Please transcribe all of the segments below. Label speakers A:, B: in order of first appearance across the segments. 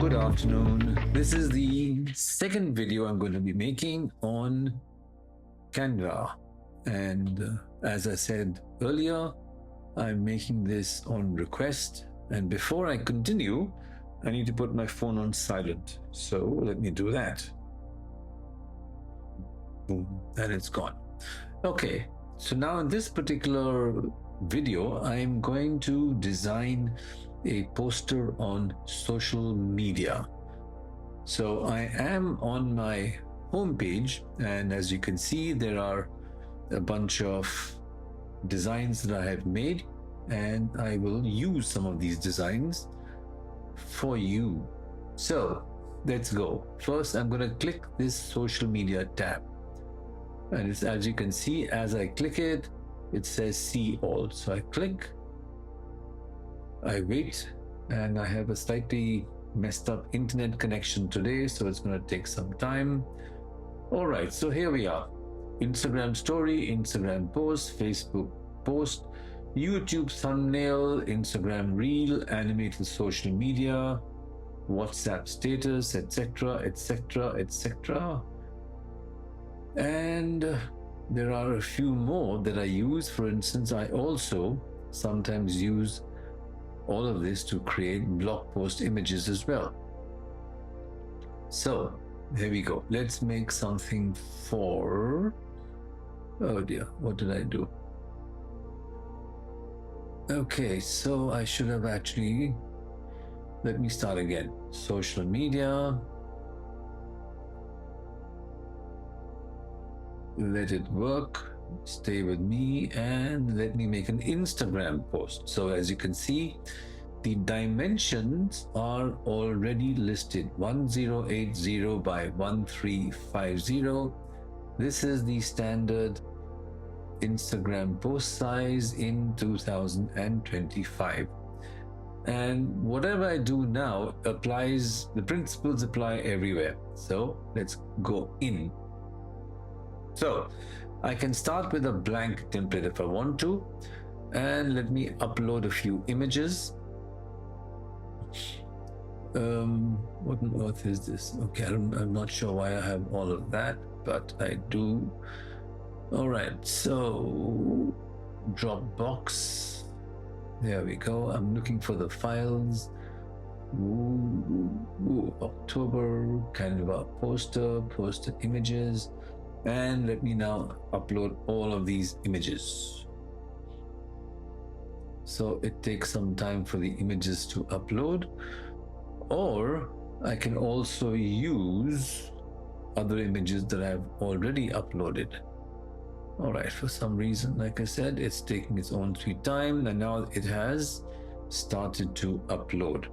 A: Good afternoon. This is the second video I'm going to be making on Canva. And as I said earlier, I'm making this on request. And before I continue, I need to put my phone on silent. So let me do that. Boom, and it's gone. Okay, so now in this particular video, I'm going to design a poster on social media. So I am on my homepage, and as you can see, there are a bunch of designs that I have made, and I will use some of these designs for you. So let's go. First, I'm going to click this social media tab, and it's, as you can see, as I click it, it says see all. So I click, I wait, and I have a slightly messed up internet connection today, so it's going to take some time. All right, so here we are. Instagram story, Instagram post, Facebook post, YouTube thumbnail, Instagram reel, animated social media, WhatsApp status, etc., etc., etc. And there are a few more that I use. For instance, I also sometimes use all of this to create blog post images as well. So here we go. Let's make something for, oh dear, what did I do? Okay, so I should have actually, let me start again. Social media, let it work, stay with me, and let me make an Instagram post. So as you can see, the dimensions are already listed: 1080 by 1350. This is the standard Instagram post size in 2025. And whatever I do now applies, the principles apply everywhere. So let's go in. So I can start with a blank template if I want to, and let me upload a few images. What on earth is this? Okay, I'm not sure why I have all of that, but I do. All right, so Dropbox, there we go. I'm looking for the files. October, Canva poster images. And let me now upload all of these images. So it takes some time for the images to upload, or I can also use other images that I've already uploaded. All right, for some reason, like I said, it's taking its own sweet time, and now it has started to upload.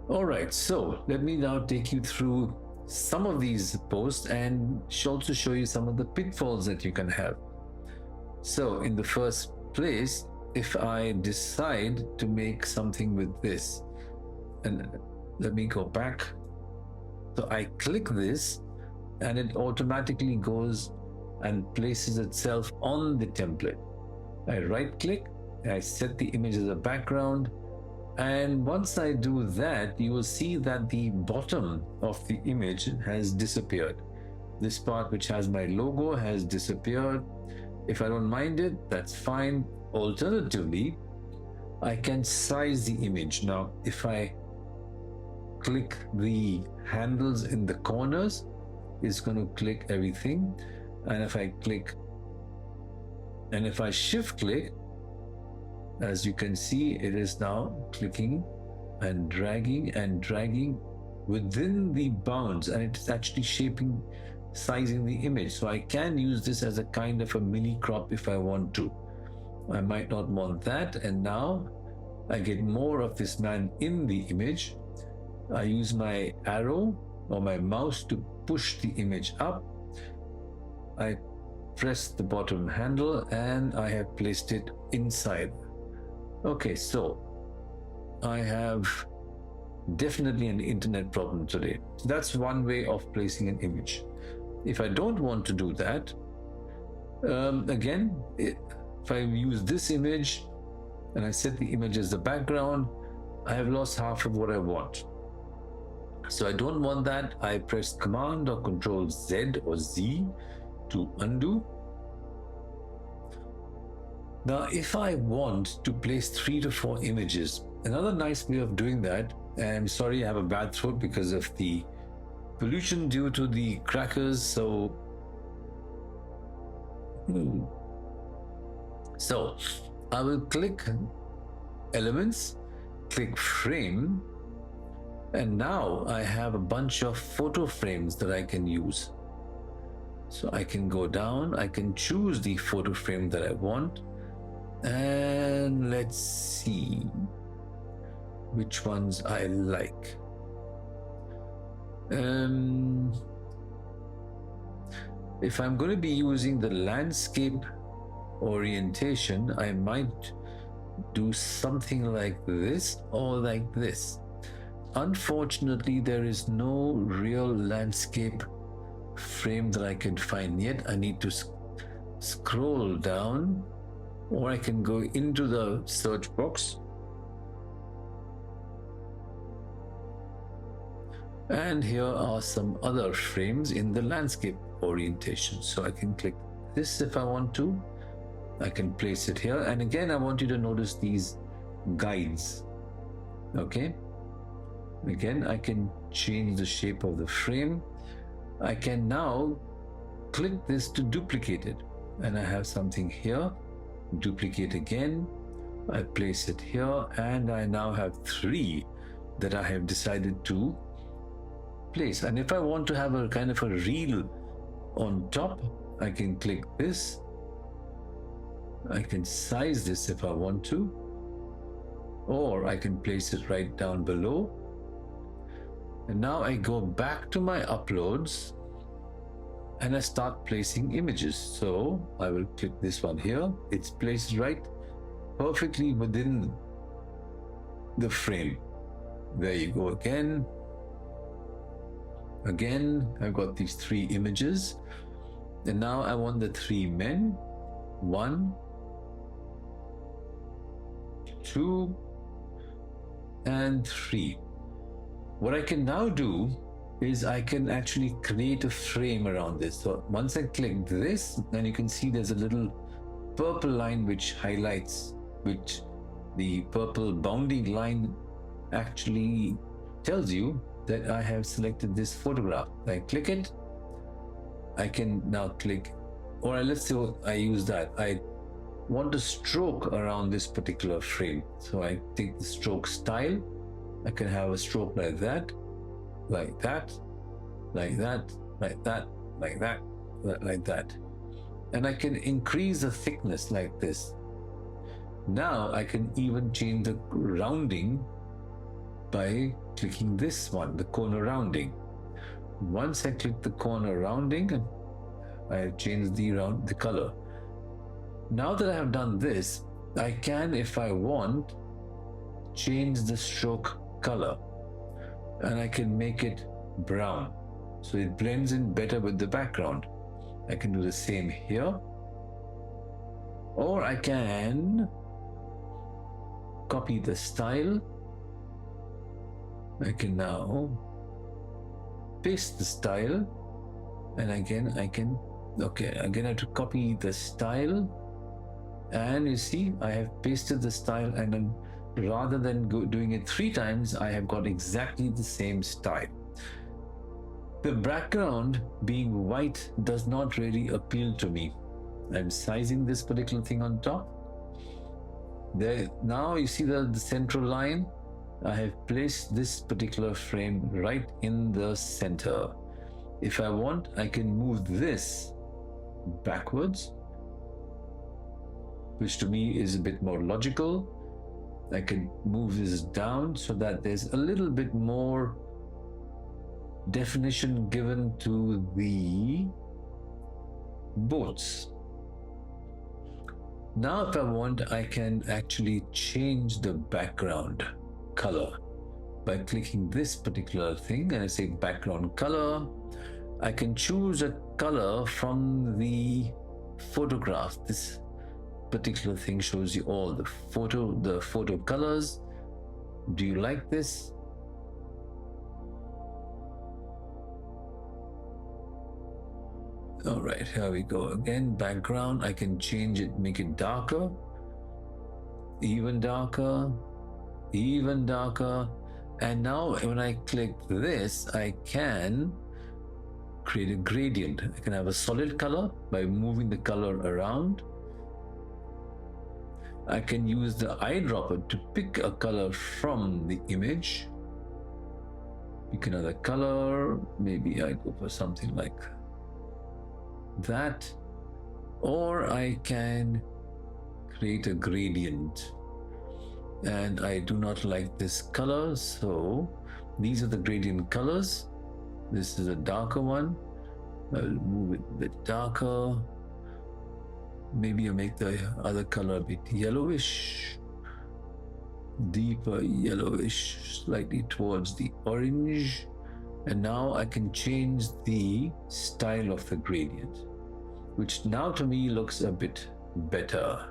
A: All right, so let me now take you through some of these posts and also show you some of the pitfalls that you can have. So in the first place, if I decide to make something with this, and let me go back. So I click this, and it automatically goes and places itself on the template. I right click, I set the image as a background, and once I do that, you will see that the bottom of the image has disappeared. This part which has my logo has disappeared. If I don't mind it, that's fine. Alternatively, I can size the image. Now, if I click the handles in the corners, it's going to click everything. And if I click, and if I shift click, as you can see, it is now clicking and dragging within the bounds, and it's actually sizing the image. So I can use this as a kind of a mini crop if I want to. I might not want that, and now I get more of this man in the image. I use my arrow or my mouse to push the image up. I press the bottom handle, and I have placed it inside. Okay, so I have definitely an internet problem today. So that's one way of placing an image. If I don't want to do that, again, if I use this image and I set the image as the background, I have lost half of what I want. So I don't want that. I press Command or Control Z or Z to undo. Now, if I want to place 3 to 4 images, another nice way of doing that, and I'm sorry I have a bad throat because of the pollution due to the crackers, so I will click Elements, click Frame, and now I have a bunch of photo frames that I can use. So I can go down, I can choose the photo frame that I want, and let's see which ones I like. If I'm going to be using the landscape orientation, I might do something like this or like this. Unfortunately, there is no real landscape frame that I can find yet. I need to scroll down, or I can go into the search box and here are some other frames in the landscape orientation. So I can click this if I want to. I can place it here, and again I want you to notice these guides. Okay, again I can change the shape of the frame. I can now click this to duplicate it, and I have something here. Duplicate again, I place it here, and I now have 3 that I have decided to place. And if I want to have a kind of a reel on top, I can click this. I can size this if I want to, or I can place it right down below. And now I go back to my uploads and I start placing images. So I will click this one here. It's placed right perfectly within the frame. There you go again. Again, I've got these 3 images. And now I want the 3 men. 1, 2, and 3. What I can now do is I can actually create a frame around this. So once I click this, then you can see there's a little purple line which highlights, which the purple bounding line actually tells you that I have selected this photograph. I click it, I can now click, or let's say I use that. I want a stroke around this particular frame. So I take the stroke style. I can have a stroke like that, like that, like that, like that, like that, like that. And I can increase the thickness like this. Now I can even change the rounding by clicking this one, the corner rounding. Once I click the corner rounding, I change the color. Now that I have done this, I can, if I want, change the stroke color, and I can make it brown so it blends in better with the background. I can do the same here, or I can copy the style. I can now paste the style, and again I can, again I have to copy the style, and you see I have pasted the style, and then rather than doing it 3 times, I have got exactly the same style. The background being white does not really appeal to me. I'm sizing this particular thing on top. There, now you see the central line. I have placed this particular frame right in the center. If I want, I can move this backwards, which to me is a bit more logical. I can move this down so that there's a little bit more definition given to the boats. Now if I want, I can actually change the background color by clicking this particular thing, and I say background color. I can choose a color from the photograph. This particular thing shows you all the photo colors. Do you like this? All right, here we go again. Background, I can change it, make it darker, even darker, even darker. And now when I click this, I can create a gradient. I can have a solid color by moving the color around. I can use the eyedropper to pick a color from the image. Pick another color. Maybe I go for something like that. Or I can create a gradient. And I do not like this color, so these are the gradient colors. This is a darker one. I'll move it a bit darker. Maybe I'll make the other color a bit yellowish, deeper yellowish, slightly towards the orange. And now I can change the style of the gradient, which now to me looks a bit better.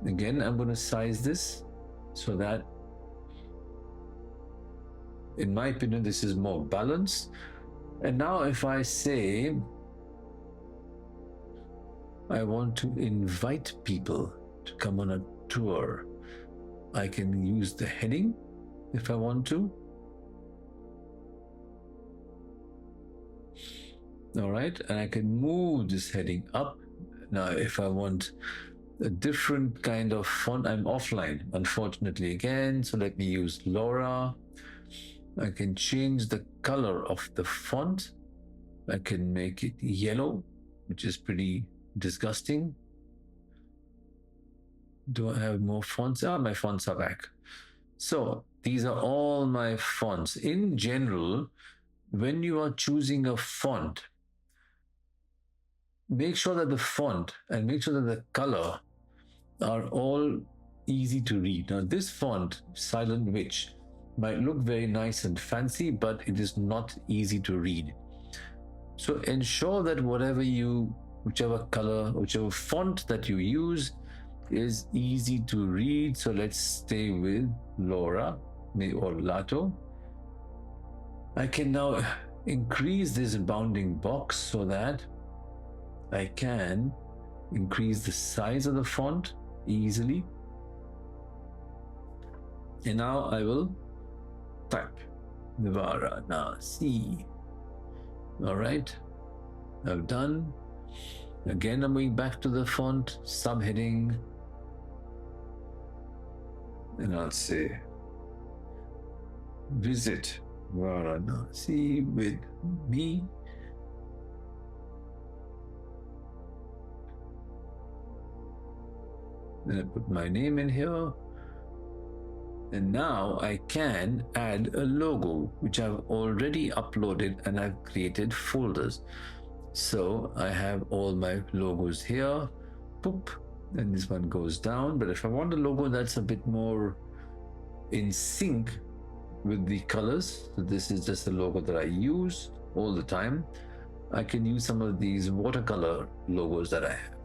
A: Again, I'm going to size this so that, in my opinion, this is more balanced. And now if I say I want to invite people to come on a tour, I can use the heading if I want to. All right, and I can move this heading up. Now, if I want a different kind of font, I'm offline, unfortunately, again. So let me use Laura. I can change the color of the font. I can make it yellow, which is pretty disgusting. Do I have more fonts? My fonts are back. So these are all my fonts. In general, when you are choosing a font, make sure that the font and make sure that the color are all easy to read. Now, this font, Silent Witch, might look very nice and fancy, but it is not easy to read. So ensure that whichever color, whichever font that you use is easy to read. So let's stay with Laura or Lato. I can now increase this bounding box so that I can increase the size of the font easily. And now I will type Varanasi. All right, I've done. Again, I'm going back to the font subheading, and I'll say visit Varanasi with me. Then I put my name in here. And now I can add a logo, which I've already uploaded and I've created folders. So I have all my logos here. Boop. And this one goes down. But if I want a logo that's a bit more in sync with the colors, so this is just the logo that I use all the time, I can use some of these watercolor logos that I have.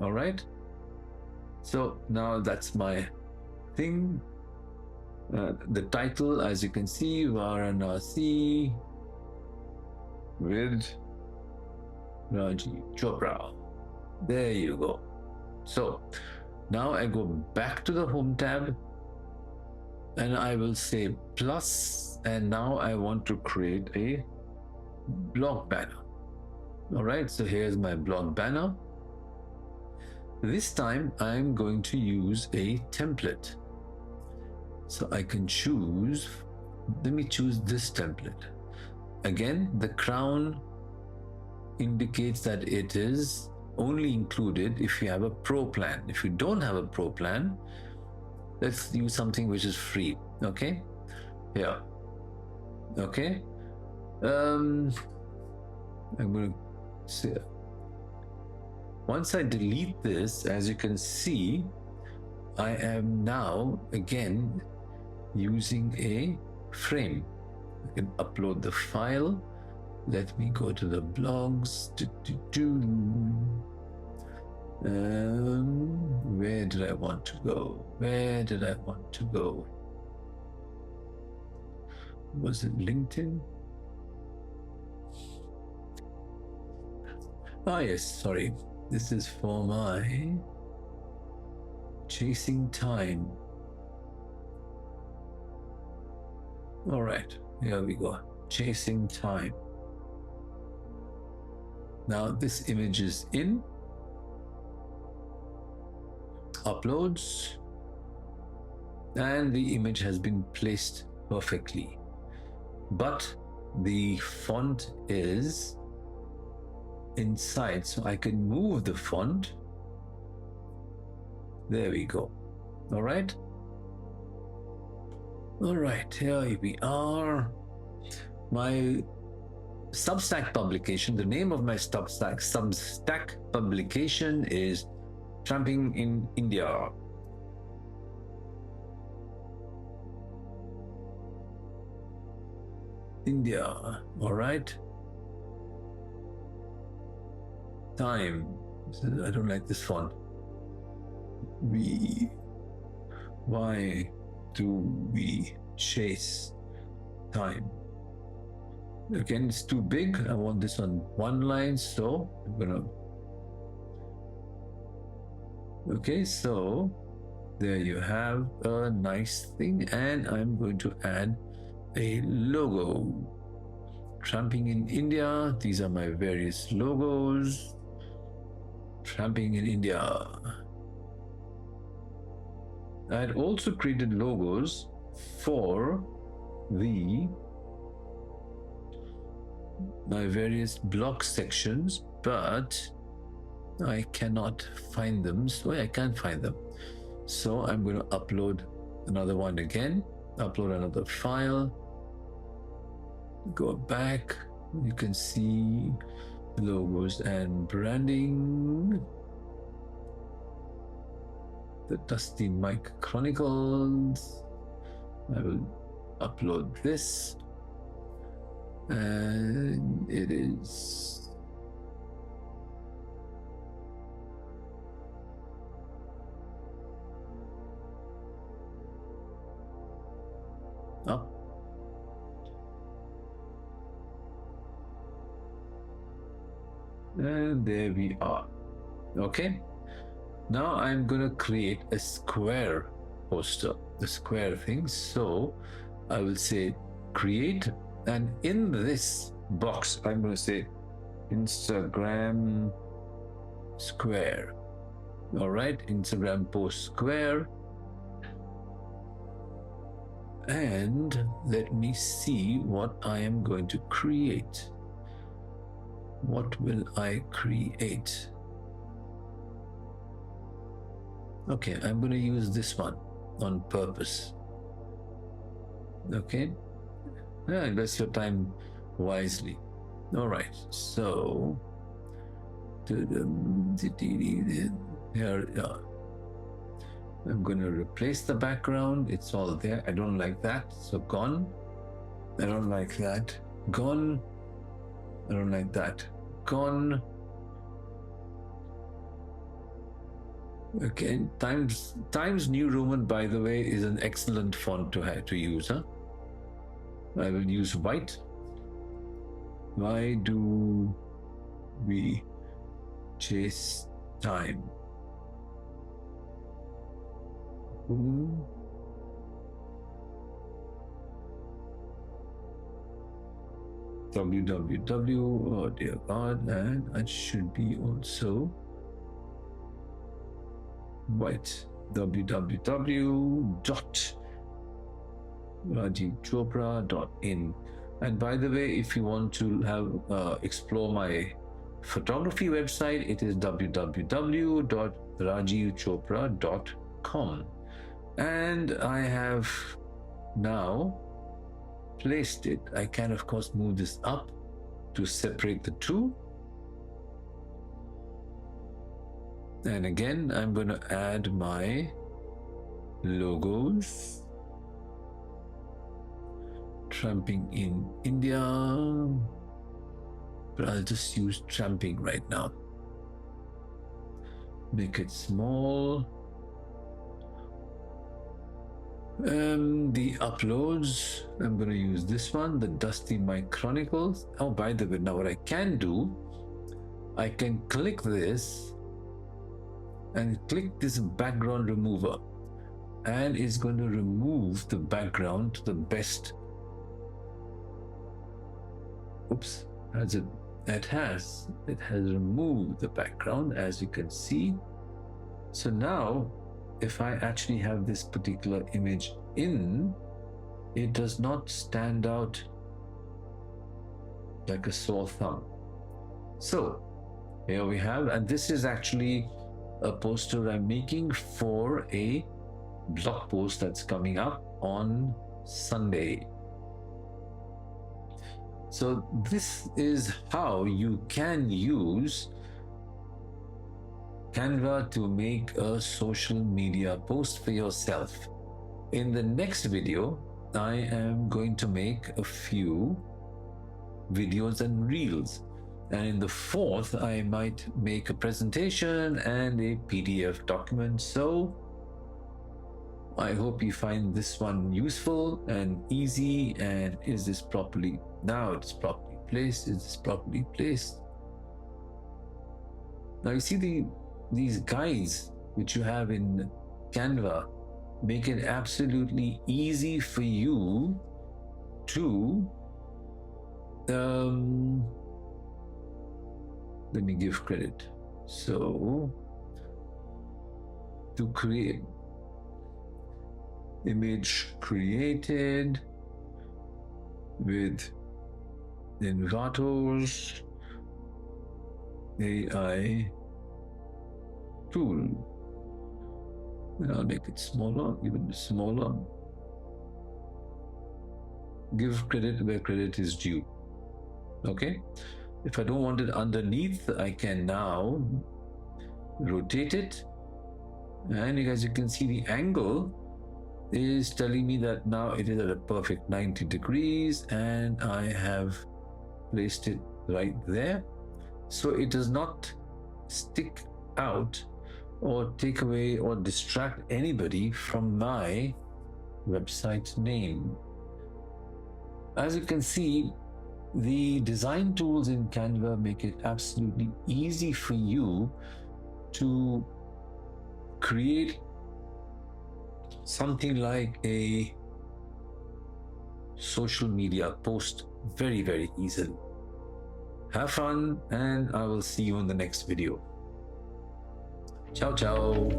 A: All right. So now that's my thing. The title, as you can see, Varanasi with Rajiv Chopra. There you go. So now I go back to the home tab and I will say plus, and now I want to create a blog banner. All right, so here's my blog banner. This time I'm going to use a template. So I can choose, let me choose this template. Again, the crown indicates that it is only included if you have a pro plan. If you don't have a pro plan, let's use something which is free. Okay, here. Okay, I'm going to say, once I delete this, as you can see, I am now again using a frame. I can upload the file. Let me go to the blogs. Where did I want to go? Where did I want to go? Was it LinkedIn? Ah, yes, sorry. This is for my chasing time. All right, here we go. Chasing time. Now this image is in. Uploads. And the image has been placed perfectly. But the font is inside, so I can move the font. There we go. All right. All right, here we are. My Substack publication, the name of my Substack publication is Tramping in India. India, all right. Time. I don't like this font. Why do we chase time? Again, it's too big. I want this on one line, so I'm gonna. Okay, so there you have a nice thing, and I'm going to add a logo. Tramping in India. These are my various logos. Tramping in India. I had also created logos for my various block sections, but I cannot find them. So I can't find them. So I'm going to upload another one again. Upload another file. Go back. You can see logos and branding. The Dusty Mike Chronicles. I will upload this, and it is up. And there we are. Okay. Now I'm going to create a square poster, the square thing. So I will say create, and in this box, I'm going to say Instagram square. All right, Instagram post square. And let me see what I am going to create. What will I create? Okay, I'm going to use this one on purpose. Okay, invest your time wisely. All right, so here, I'm going to replace the background. It's all there. I don't like that, so gone. I don't like that. Gone. I don't like that. Gone. Okay, Times New Roman, by the way, is an excellent font to use. I will use white. Why do we chase time? www. Oh dear God, and it should be also white. www.rajivchopra.in. And by the way, if you want to have explore my photography website, it is www.rajivchopra.com. And I have now placed it. I can of course move this up to separate the two. And again, I'm going to add my logos. Tramping in India. But I'll just use tramping right now. Make it small. The uploads, I'm going to use this one, the Dusty Mike Chronicles. Oh, by the way, now what I can do, I can click this and click this background remover, and it's going to remove the background to the best. Oops, it has removed the background, as you can see. So now if I actually have this particular image in, it does not stand out like a sore thumb. So here we have, and this is actually a poster I'm making for a blog post that's coming up on Sunday. So this is how you can use Canva to make a social media post for yourself. In the next video, I am going to make a few videos and reels. And in the fourth, I might make a presentation and a PDF document. So I hope you find this one useful and easy. And is this properly, now it's properly placed? Is this properly placed? Now you see these guides which you have in Canva make it absolutely easy for you to let me give credit. So to create image created with Envato's AI tool. And I'll make it smaller, even smaller. Give credit where credit is due. Okay. If I don't want it underneath, I can now rotate it. And you guys, you can see the angle is telling me that now it is at a perfect 90 degrees, and I have placed it right there. So it does not stick out or take away or distract anybody from my website name. As you can see, the design tools in Canva make it absolutely easy for you to create something like a social media post very, very easily. Have fun, and I will see you in the next video. Ciao, ciao.